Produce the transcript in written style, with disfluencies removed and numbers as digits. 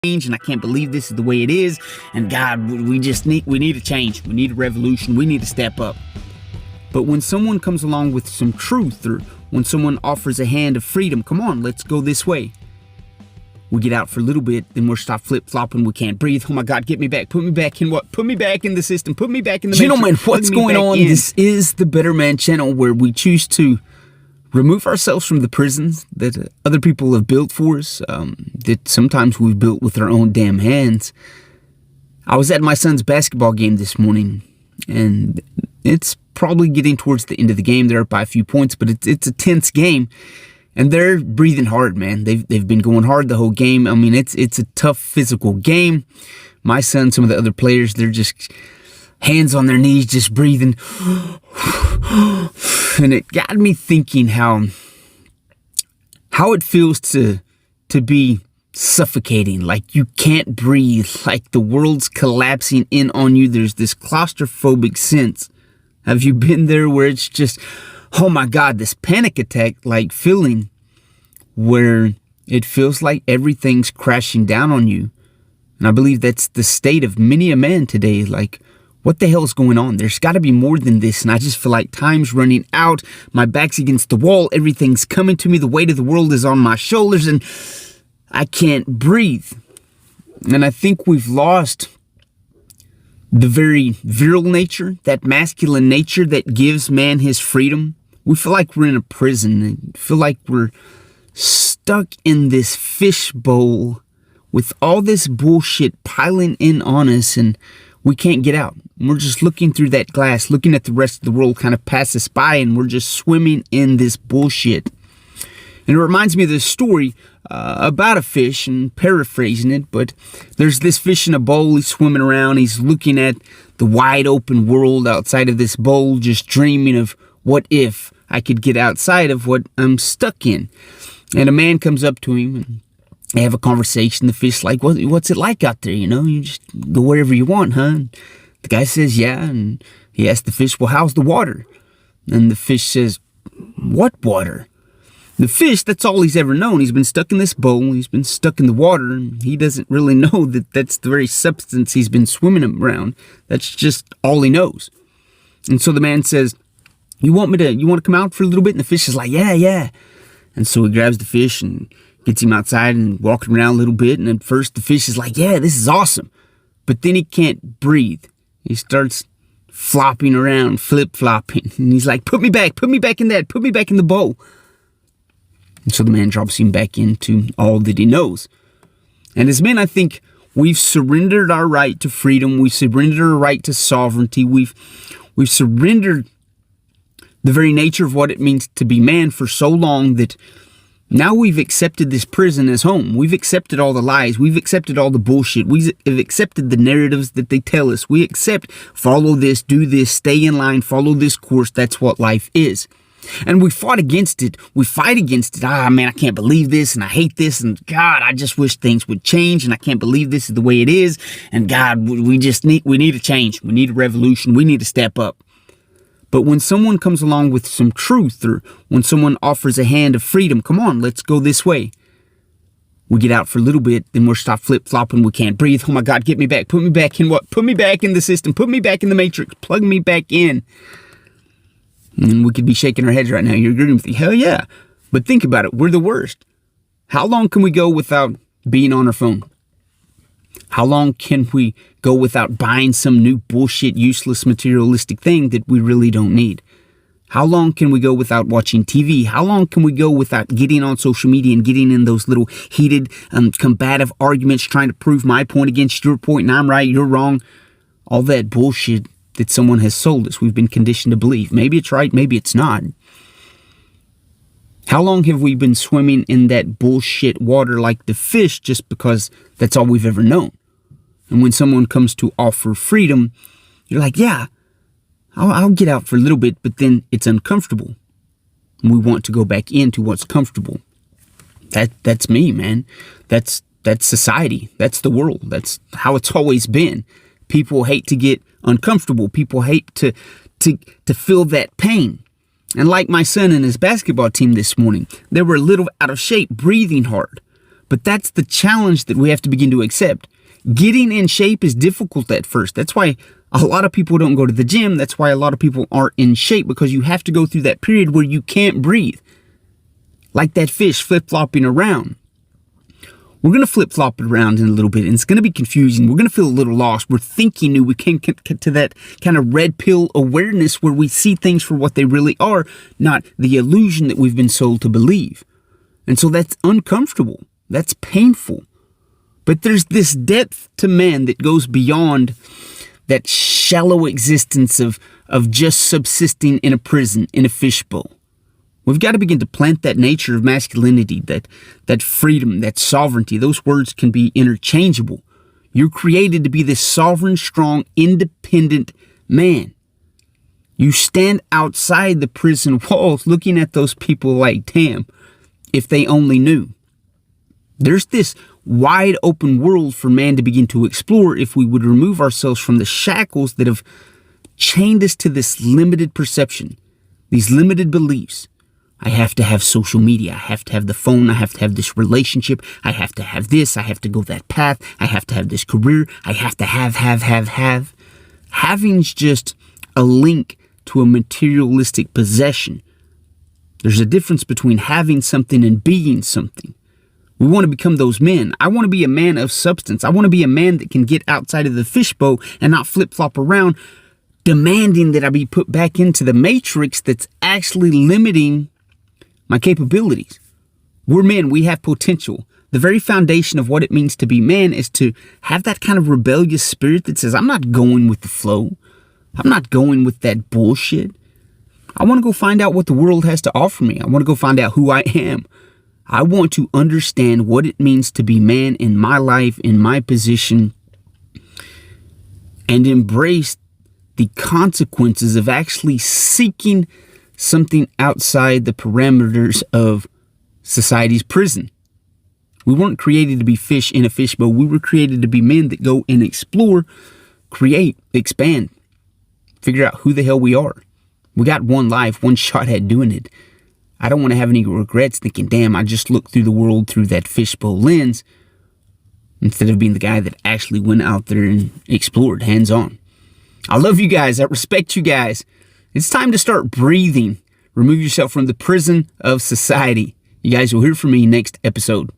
change, and I can't believe this is the way it is, and God, we need a change. We need a revolution. We need to step up. But when someone comes along with some truth, or when someone offers a hand of freedom, come on, let's go this way. We get out for a little bit, then we're stop flip-flopping. We can't breathe. Oh my God, get me back. Put me back in what? Put me back in the system. Put me back in the matrix. Gentlemen, what's going on? This is the Better Man channel, where we choose to remove ourselves from the prisons that other people have built for us, that sometimes we've built with our own damn hands. I was at my son's basketball game this morning, and it's probably getting towards the end of the game. They're up by a few points, but it's a tense game. And they're breathing hard, man. They've been going hard the whole game. I mean, it's a tough physical game. My son, some of the other players, they're just hands on their knees, just breathing. And it got me thinking how it feels to be suffocating, like you can't breathe, like the world's collapsing in on you. There's this claustrophobic sense. Have you been there, where it's just, oh my God, this panic attack like feeling, where it feels like everything's crashing down on you? And I believe that's the state of many a man today. Like, what the hell is going on? There's got to be more than this. And I just feel like time's running out. My back's against the wall. Everything's coming to me. The weight of the world is on my shoulders, and I can't breathe. And I think we've lost the very virile nature, that masculine nature that gives man his freedom. We feel like we're in a prison, and feel like we're stuck in this fishbowl with all this bullshit piling in on us, and we can't get out. We're just looking through that glass, looking at the rest of the world kind of pass us by, and we're just swimming in this bullshit. And it reminds me of this story about a fish, and paraphrasing it, but there's this fish in a bowl. He's swimming around. He's looking at the wide open world outside of this bowl, just dreaming of, what if I could get outside of what I'm stuck in? And a man comes up to him, and they have a conversation. The fish like, what's it like out there? You know, you just go wherever you want, huh? And the guy says, yeah. And he asks the fish, well, how's the water? And the fish says, what water? The fish, that's all he's ever known. He's been stuck in this bowl. He's been stuck in the water. And he doesn't really know that that's the very substance he's been swimming around. That's just all he knows. And so the man says, you want to come out for a little bit? And the fish is like, yeah. And so he grabs the fish and gets him outside and walking around a little bit. And at first the fish is like, yeah, this is awesome. But then he can't breathe. He starts flopping around, flip-flopping. And he's like, put me back in that, put me back in the bowl. And so the man drops him back into all that he knows. And as men, I think we've surrendered our right to freedom. We've surrendered our right to sovereignty. We've surrendered the very nature of what it means to be man for so long that now we've accepted this prison as home. We've accepted all the lies. We've accepted all the bullshit. We've accepted the narratives that they tell us. We accept, follow this, do this, stay in line, follow this course. That's what life is. And we fought against it. We fight against it. Man, I can't believe this, and I hate this, and God, I just wish things would change, and I can't believe this is the way it is, and God, we need a change. We need a revolution. We need to step up. But when someone comes along with some truth, or when someone offers a hand of freedom, come on, let's go this way. We get out for a little bit, then we're stop flip-flopping. We can't breathe. Oh my God, get me back. Put me back in what? Put me back in the system. Put me back in the matrix. Plug me back in. And we could be shaking our heads right now. You're agreeing with me. Hell yeah. But think about it. We're the worst. How long can we go without being on our phone? How long can we go without buying some new bullshit, useless, materialistic thing that we really don't need? How long can we go without watching TV? How long can we go without getting on social media and getting in those little heated, combative arguments, trying to prove my point against your point, and I'm right, you're wrong? All that bullshit that someone has sold us. We've been conditioned to believe. Maybe it's right, maybe it's not. How long have we been swimming in that bullshit water like the fish just because that's all we've ever known? And when someone comes to offer freedom, you're like, yeah, I'll get out for a little bit, but then it's uncomfortable. And we want to go back into what's comfortable. That's me, man. That's society. That's the world. That's how it's always been. People hate to get uncomfortable. People hate to feel that pain. And like my son and his basketball team this morning, they were a little out of shape, breathing hard. But that's the challenge that we have to begin to accept. Getting in shape is difficult at first. That's why a lot of people don't go to the gym. That's why a lot of people aren't in shape, because you have to go through that period where you can't breathe. Like that fish flip-flopping around. We're going to flip-flop it around in a little bit, and it's going to be confusing. We're going to feel a little lost. We're thinking new. We can't get to that kind of red pill awareness where we see things for what they really are, not the illusion that we've been sold to believe. And so that's uncomfortable. That's painful. But there's this depth to man that goes beyond that shallow existence of just subsisting in a prison, in a fishbowl. We've got to begin to plant that nature of masculinity, that freedom, that sovereignty. Those words can be interchangeable. You're created to be this sovereign, strong, independent man. You stand outside the prison walls looking at those people like, damn, if they only knew. There's this wide open world for man to begin to explore if we would remove ourselves from the shackles that have chained us to this limited perception, these limited beliefs. I have to have social media. I have to have the phone. I have to have this relationship. I have to have this. I have to go that path. I have to have this career. I have to have. Having's just a link to a materialistic possession. There's a difference between having something and being something. We want to become those men. I want to be a man of substance. I want to be a man that can get outside of the fishbowl and not flip-flop around, demanding that I be put back into the matrix that's actually limiting my capabilities. We're men. We have potential. The very foundation of what it means to be man is to have that kind of rebellious spirit that says, I'm not going with the flow. I'm not going with that bullshit. I want to go find out what the world has to offer me. I want to go find out who I am. I want to understand what it means to be man in my life, in my position, and embrace the consequences of actually seeking something outside the parameters of society's prison. We weren't created to be fish in a fishbowl. We were created to be men that go and explore, create, expand, figure out who the hell we are. We got one life, one shot at doing it. I don't want to have any regrets thinking, damn, I just looked through the world through that fishbowl lens instead of being the guy that actually went out there and explored hands-on. I love you guys. I respect you guys. It's time to start breathing. Remove yourself from the prison of society. You guys will hear from me next episode.